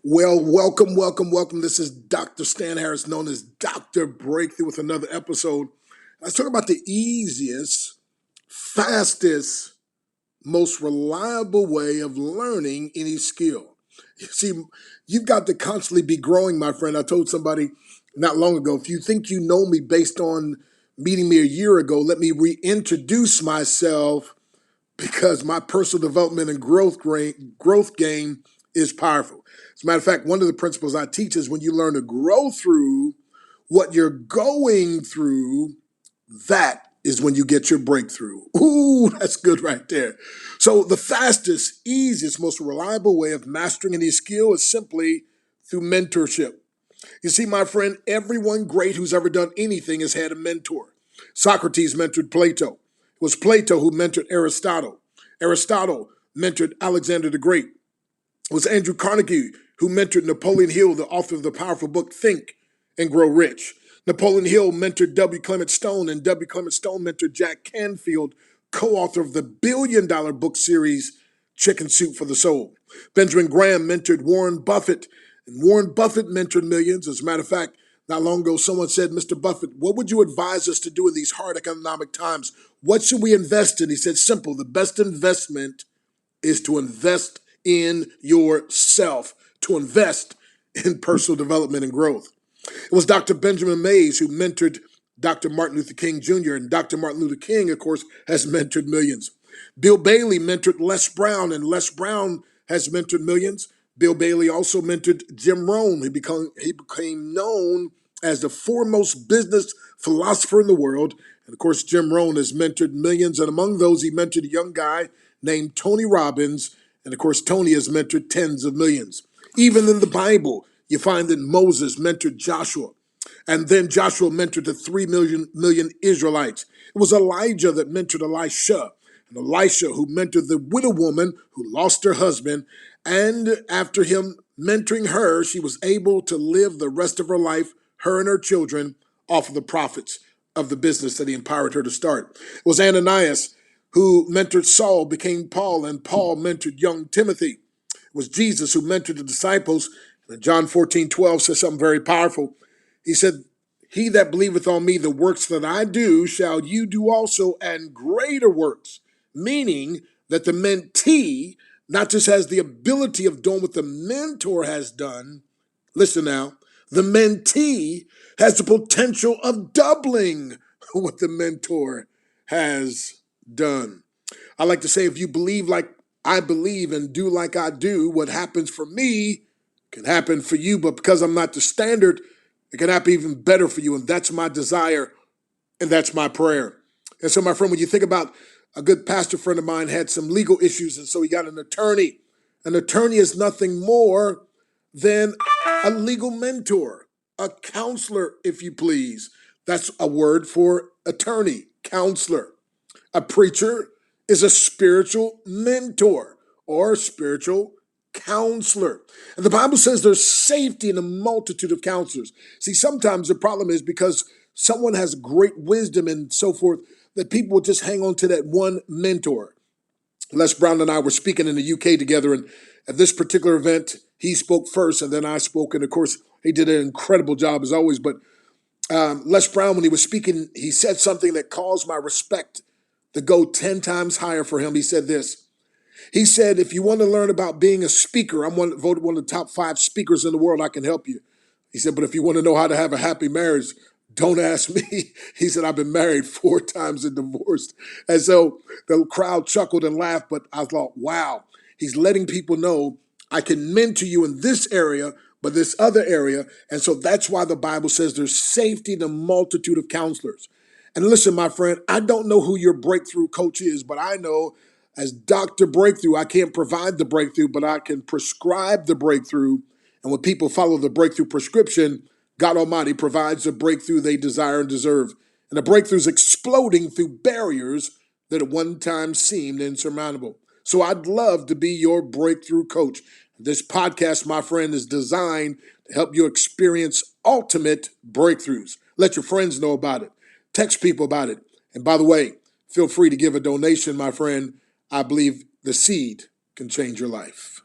Well, welcome. This is Dr. Stan Harris, known as Dr. Breakthrough, with another episode. Let's talk about the easiest, fastest, most reliable way of learning any skill. You see, you've got to constantly be growing, my friend. I told somebody not long ago, if you think you know me based on meeting me a year ago, let me reintroduce myself because my personal development and growth game is powerful. As a matter of fact, one of the principles I teach is when you learn to grow through what you're going through, that is when you get your breakthrough. Ooh, that's good right there. So the fastest, easiest, most reliable way of mastering any skill is simply through mentorship. You see, my friend, everyone great who's ever done anything has had a mentor. Socrates mentored Plato. It was Plato who mentored Aristotle. Aristotle mentored Alexander the Great. It was Andrew Carnegie who mentored Napoleon Hill, the author of the powerful book Think and Grow Rich. Napoleon Hill mentored W. Clement Stone, and W. Clement Stone mentored Jack Canfield, co-author of the billion-dollar book series Chicken Soup for the Soul. Benjamin Graham mentored Warren Buffett, and Warren Buffett mentored millions. As a matter of fact, not long ago, someone said, Mr. Buffett, what would you advise us to do in these hard economic times? What should we invest in? He said, simple, the best investment is to invest in yourself, to invest in personal development and growth. It was Dr. Benjamin Mays who mentored Dr. Martin Luther King Jr., and Dr. Martin Luther King, of course, has mentored millions. Bill Bailey mentored Les Brown, and Les Brown has mentored millions. Bill Bailey also mentored Jim Rohn. He became known as the foremost business philosopher in the world. And of course, Jim Rohn has mentored millions. And among those, he mentored a young guy named Tony Robbins. And of course, Tony has mentored tens of millions. Even in the Bible, you find that Moses mentored Joshua. And then Joshua mentored the 3 million Israelites. It was Elijah that mentored Elisha. And Elisha who mentored the widow woman who lost her husband. And after him mentoring her, she was able to live the rest of her life, her and her children, off of the profits of the business that he empowered her to start. It was Ananias who mentored Saul, became Paul, and Paul mentored young Timothy. It was Jesus who mentored the disciples. And John 14:12 says something very powerful. He said, he that believeth on me, the works that I do, shall you do also, and greater works. Meaning that the mentee not just has the ability of doing what the mentor has done, listen now, the mentee has the potential of doubling what the mentor has done. I like to say, if you believe like I believe and do like I do, what happens for me can happen for you. But because I'm not the standard, it can happen even better for you. And that's my desire, and that's my prayer. And so, my friend, when you think about a good pastor friend of mine had some legal issues, and so he got an attorney. An attorney is nothing more than a legal mentor, a counselor, if you please. That's a word for attorney, counselor. A preacher is a spiritual mentor or spiritual counselor. And the Bible says there's safety in a multitude of counselors. See, sometimes the problem is because someone has great wisdom and so forth, that people will just hang on to that one mentor. Les Brown and I were speaking in the UK together, and at this particular event, he spoke first, and then I spoke. And of course, he did an incredible job as always. But Les Brown, when he was speaking, he said something that caused my respect to go 10 times higher for him. He said this. He said, if you want to learn about being a speaker, I'm voted one of the top 5 speakers in the world, I can help you. He said, but if you want to know how to have a happy marriage, don't ask me. He said, I've been married 4 times and divorced. And so the crowd chuckled and laughed, but I thought, wow, he's letting people know I can mentor you in this area, but this other area. And so that's why the Bible says there's safety in a multitude of counselors. And listen, my friend, I don't know who your breakthrough coach is, but I know as Dr. Breakthrough, I can't provide the breakthrough, but I can prescribe the breakthrough. And when people follow the breakthrough prescription, God Almighty provides the breakthrough they desire and deserve. And the breakthrough is exploding through barriers that at one time seemed insurmountable. So I'd love to be your breakthrough coach. This podcast, my friend, is designed to help you experience ultimate breakthroughs. Let your friends know about it. Text people about it. And by the way, feel free to give a donation, my friend. I believe the seed can change your life.